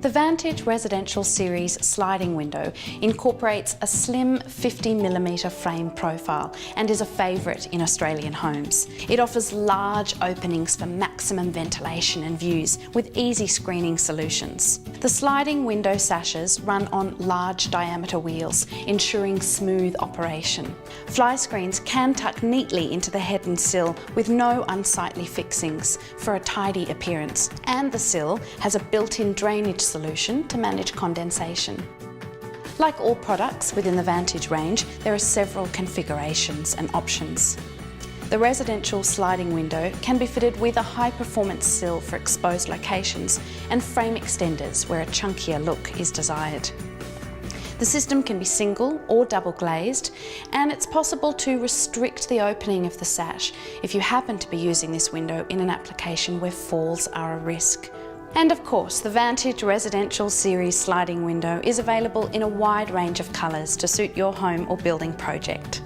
The Vantage Residential Series sliding window incorporates a slim 50mm frame profile and is a favourite in Australian homes. It offers large openings for maximum ventilation and views with easy screening solutions. The sliding window sashes run on large diameter wheels, ensuring smooth operation. Flyscreens can tuck neatly into the head and sill with no unsightly fixings for a tidy appearance, and the sill has a built-in drainage solution to manage condensation. Like all products within the Vantage range, there are several configurations and options. The residential sliding window can be fitted with a high-performance sill for exposed locations and frame extenders where a chunkier look is desired. The system can be single or double glazed, and it's possible to restrict the opening of the sash if you happen to be using this window in an application where falls are a risk. And of course, the Vantage Residential Series sliding window is available in a wide range of colours to suit your home or building project.